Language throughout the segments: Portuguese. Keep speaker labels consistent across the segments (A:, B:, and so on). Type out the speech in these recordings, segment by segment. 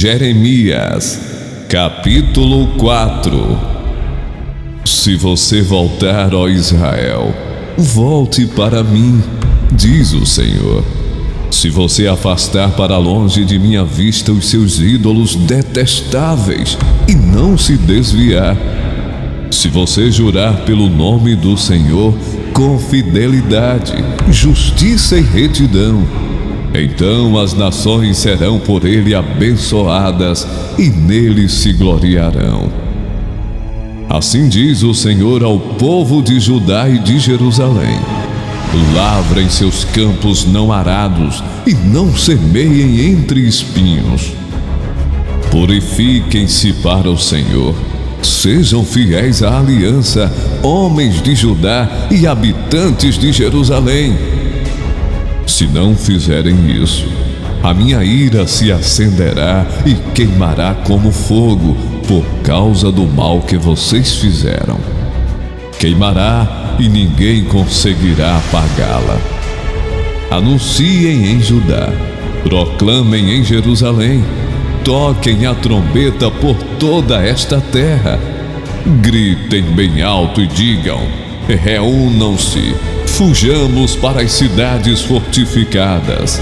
A: Jeremias, capítulo 4. Se você voltar, ó Israel, volte para mim, diz o Senhor. Se você afastar para longe de minha vista os seus ídolos detestáveis e não se desviar, se você jurar pelo nome do Senhor com fidelidade, justiça e retidão, então as nações serão por ele abençoadas e nele se gloriarão. Assim diz o Senhor ao povo de Judá e de Jerusalém: lavrem seus campos não arados e não semeiem entre espinhos. Purifiquem-se para o Senhor. Sejam fiéis à aliança, homens de Judá e habitantes de Jerusalém. Se não fizerem isso, a minha ira se acenderá e queimará como fogo por causa do mal que vocês fizeram. Queimará e ninguém conseguirá apagá-la. Anunciem em Judá, proclamem em Jerusalém, toquem a trombeta por toda esta terra. Gritem bem alto e digam: reúnam-se, fujamos para as cidades fortificadas.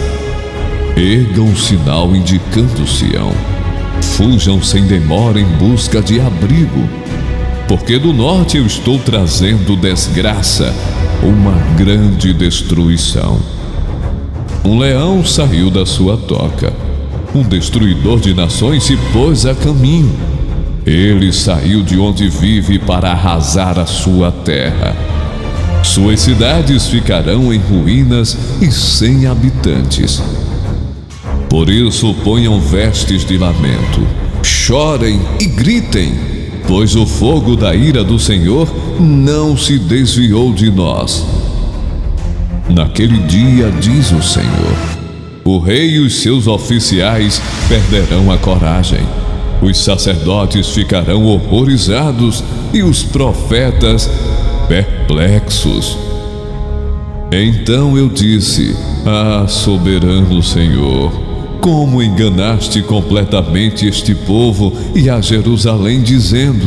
A: Ergam um sinal indicando Sião. Fujam sem demora em busca de abrigo, porque do norte eu estou trazendo desgraça, uma grande destruição. Um leão saiu da sua toca, um destruidor de nações se pôs a caminho. Ele saiu de onde vive para arrasar a sua terra. Suas cidades ficarão em ruínas e sem habitantes. Por isso ponham vestes de lamento, chorem e gritem, pois o fogo da ira do Senhor não se desviou de nós. Naquele dia, diz o Senhor, o rei e os seus oficiais perderão a coragem, os sacerdotes ficarão horrorizados e os profetas perplexos. Então eu disse: ah, soberano Senhor, como enganaste completamente este povo e a Jerusalém, dizendo: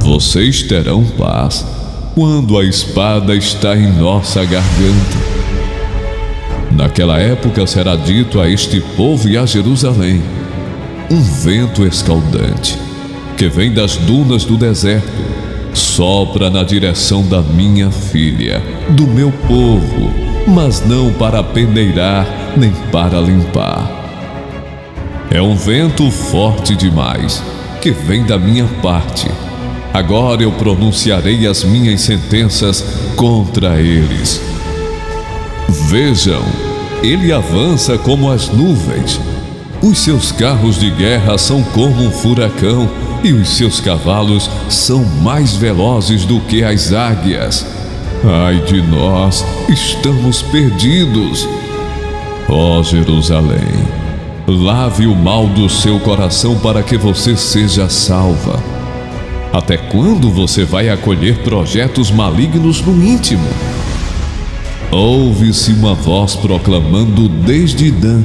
A: vocês terão paz, quando a espada está em nossa garganta. Naquela época será dito a este povo e a Jerusalém: um vento escaldante, que vem das dunas do deserto, sopra na direção da minha filha, do meu povo, mas não para peneirar nem para limpar. É um vento forte demais, que vem da minha parte. Agora eu pronunciarei as minhas sentenças contra eles. Vejam, ele avança como as nuvens. Os seus carros de guerra são como um furacão, e os seus cavalos são mais velozes do que as águias. Ai de nós, estamos perdidos. Ó Jerusalém, lave o mal do seu coração para que você seja salva. Até quando você vai acolher projetos malignos no íntimo? Ouve-se uma voz proclamando desde Dan.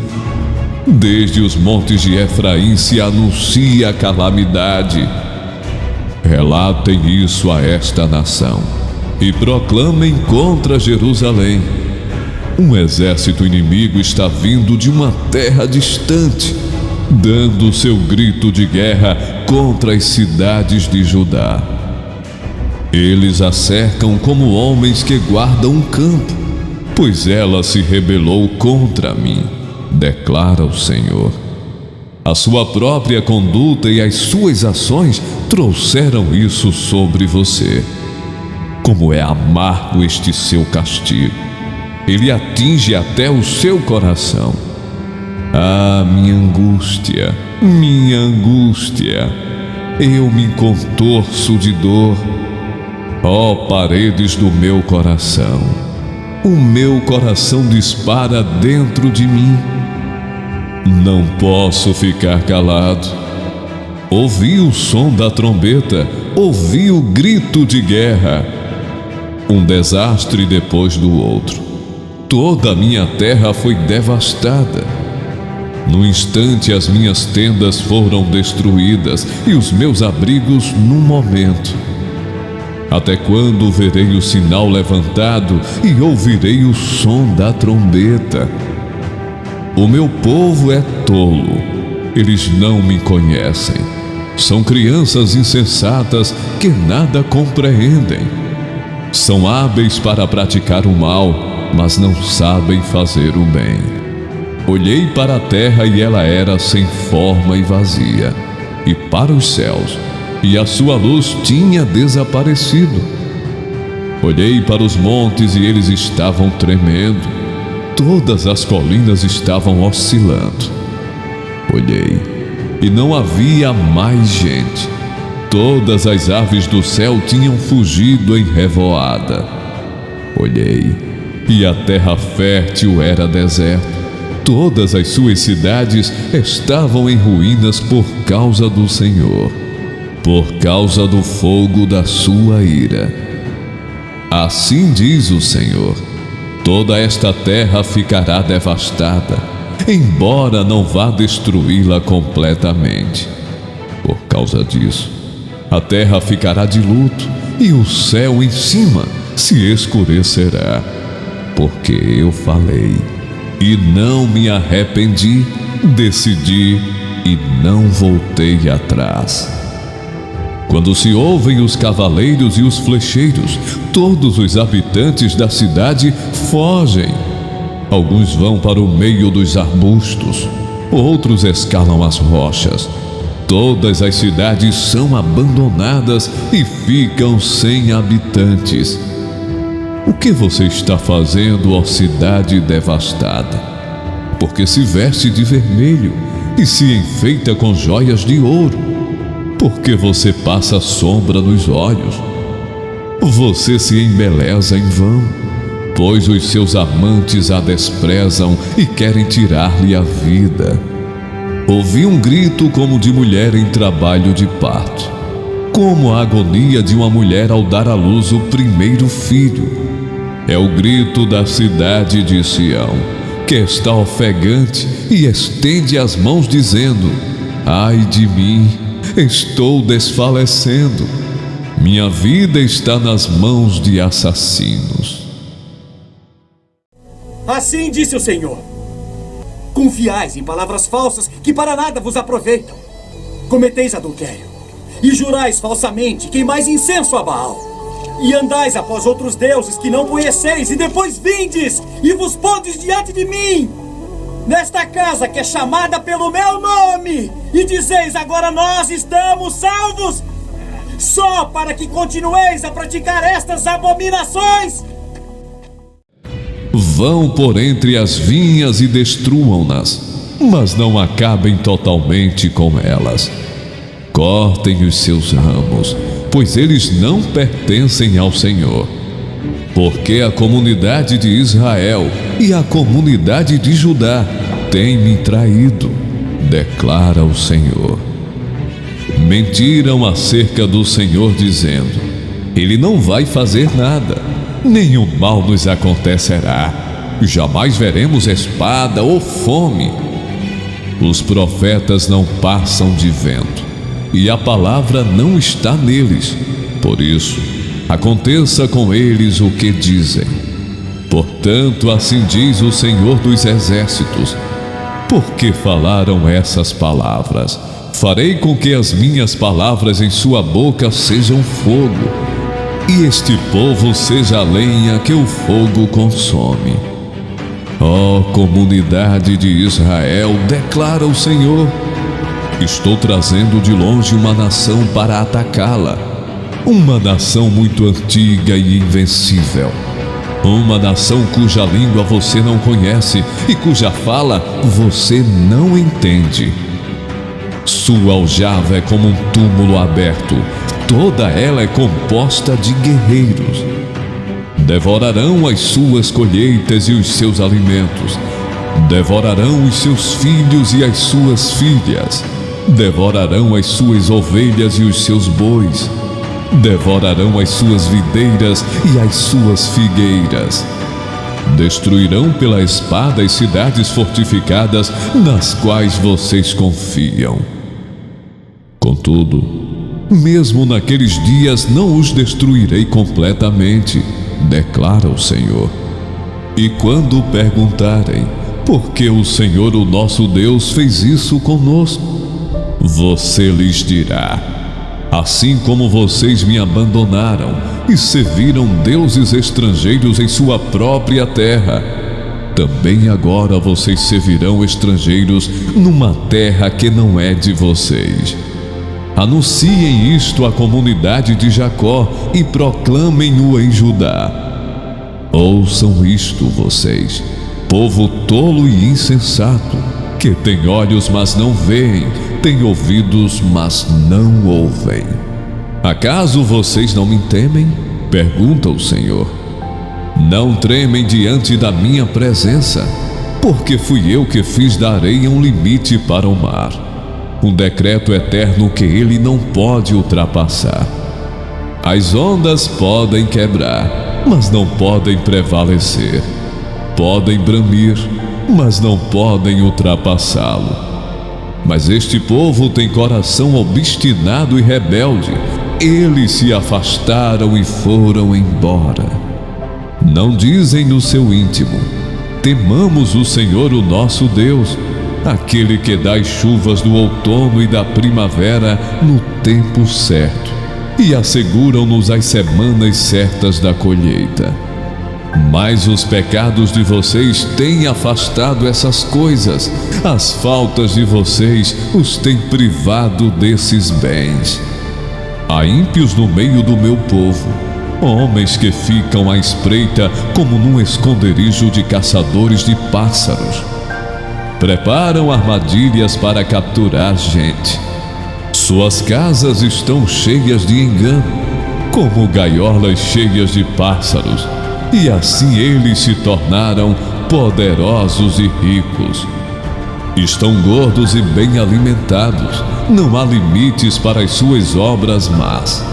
A: Desde os montes de Efraim se anuncia a calamidade. Relatem isso a esta nação e proclamem contra Jerusalém: um exército inimigo está vindo de uma terra distante, dando seu grito de guerra contra as cidades de Judá. Eles a cercam como homens que guardam um campo, pois ela se rebelou contra mim, declara o Senhor. A sua própria conduta e as suas ações trouxeram isso sobre você. Como é amargo este seu castigo! Ele atinge até o seu coração. Ah, minha angústia, eu me contorço de dor. Ó paredes do meu coração, o meu coração dispara dentro de mim. Não posso ficar calado. Ouvi o som da trombeta, ouvi o grito de guerra. Um desastre depois do outro. Toda a minha terra foi devastada. No instante as minhas tendas foram destruídas e os meus abrigos num momento. Até quando verei o sinal levantado e ouvirei o som da trombeta? O meu povo é tolo, eles não me conhecem. São crianças insensatas que nada compreendem. São hábeis para praticar o mal, mas não sabem fazer o bem. Olhei para a terra e ela era sem forma e vazia, e para os céus, e a sua luz tinha desaparecido. Olhei para os montes e eles estavam tremendo. Todas as colinas estavam oscilando. Olhei e não havia mais gente. Todas as aves do céu tinham fugido em revoada. Olhei e a terra fértil era deserto. Todas as suas cidades estavam em ruínas por causa do Senhor, por causa do fogo da sua ira. Assim diz o Senhor: toda esta terra ficará devastada, embora não vá destruí-la completamente. Por causa disso, a terra ficará de luto e o céu em cima se escurecerá, porque eu falei e não me arrependi, decidi e não voltei atrás. Quando se ouvem os cavaleiros e os flecheiros, todos os habitantes da cidade fogem. Alguns vão para o meio dos arbustos, outros escalam as rochas. Todas as cidades são abandonadas e ficam sem habitantes. O que você está fazendo, ó cidade devastada? Porque se veste de vermelho e se enfeita com joias de ouro. Porque você passa sombra nos olhos. Você se embeleza em vão, pois os seus amantes a desprezam e querem tirar-lhe a vida. Ouvi um grito como de mulher em trabalho de parto, como a agonia de uma mulher ao dar à luz o primeiro filho. É o grito da cidade de Sião, que está ofegante e estende as mãos dizendo: ai de mim, estou desfalecendo. Minha vida está nas mãos de assassinos.
B: Assim disse o Senhor: confiais em palavras falsas que para nada vos aproveitam. Cometeis adultério e jurais falsamente, queimais incenso a Baal. E andais após outros deuses que não conheceis, e depois vindes e vos pondes diante de mim, nesta casa que é chamada pelo meu nome, e dizeis: agora nós estamos salvos, só para que continueis a praticar estas abominações.
A: Vão por entre as vinhas e destruam-nas, mas não acabem totalmente com elas. Cortem os seus ramos, pois eles não pertencem ao Senhor. Porque a comunidade de Israel e a comunidade de Judá têm me traído, declara o Senhor. Mentiram acerca do Senhor, dizendo: Ele não vai fazer nada, nenhum mal nos acontecerá, jamais veremos espada ou fome. Os profetas não passam de vento, e a palavra não está neles. Por isso, aconteça com eles o que dizem. Portanto, assim diz o Senhor dos Exércitos: por que falaram essas palavras? Farei com que as minhas palavras em sua boca sejam fogo, e este povo seja a lenha que o fogo consome. Ó comunidade de Israel, declara o Senhor: estou trazendo de longe uma nação para atacá-la, uma nação muito antiga e invencível, uma nação cuja língua você não conhece e cuja fala você não entende. Sua aljava é como um túmulo aberto, toda ela é composta de guerreiros. Devorarão as suas colheitas e os seus alimentos, devorarão os seus filhos e as suas filhas, devorarão as suas ovelhas e os seus bois, devorarão as suas videiras e as suas figueiras. Destruirão pela espada as cidades fortificadas nas quais vocês confiam. Contudo, mesmo naqueles dias não os destruirei completamente, declara o Senhor. E quando perguntarem por que o Senhor, o nosso Deus, fez isso conosco, você lhes dirá: assim como vocês me abandonaram e serviram deuses estrangeiros em sua própria terra, também agora vocês servirão estrangeiros numa terra que não é de vocês. Anunciem isto à comunidade de Jacó e proclamem-o em Judá. Ouçam isto, vocês, povo tolo e insensato, que tem olhos, mas não veem, tem ouvidos, mas não ouvem. Acaso vocês não me temem? Pergunta o Senhor. Não tremem diante da minha presença, porque fui eu que fiz da areia um limite para o mar, um decreto eterno que ele não pode ultrapassar. As ondas podem quebrar, mas não podem prevalecer. Podem bramir, mas não podem ultrapassá-lo. Mas este povo tem coração obstinado e rebelde. Eles se afastaram e foram embora. Não dizem no seu íntimo: temamos o Senhor, o nosso Deus, aquele que dá as chuvas do outono e da primavera no tempo certo, e asseguram-nos as semanas certas da colheita. Mas os pecados de vocês têm afastado essas coisas, as faltas de vocês os têm privado desses bens. Há ímpios no meio do meu povo, homens que ficam à espreita como num esconderijo de caçadores de pássaros. Preparam armadilhas para capturar gente. Suas casas estão cheias de engano, como gaiolas cheias de pássaros, e assim eles se tornaram poderosos e ricos. Estão gordos e bem alimentados, não há limites para as suas obras más.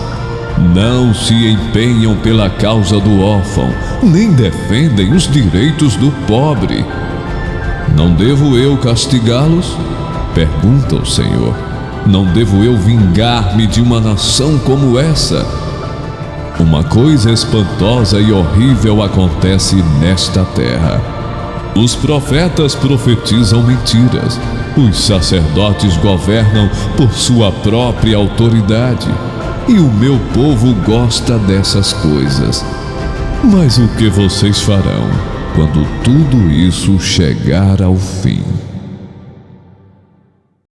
A: Não se empenham pela causa do órfão, nem defendem os direitos do pobre. Não devo eu castigá-los? Pergunta o Senhor. Não devo eu vingar-me de uma nação como essa? Uma coisa espantosa e horrível acontece nesta terra. Os profetas profetizam mentiras. Os sacerdotes governam por sua própria autoridade. E o meu povo gosta dessas coisas. Mas o que vocês farão quando tudo isso chegar ao fim?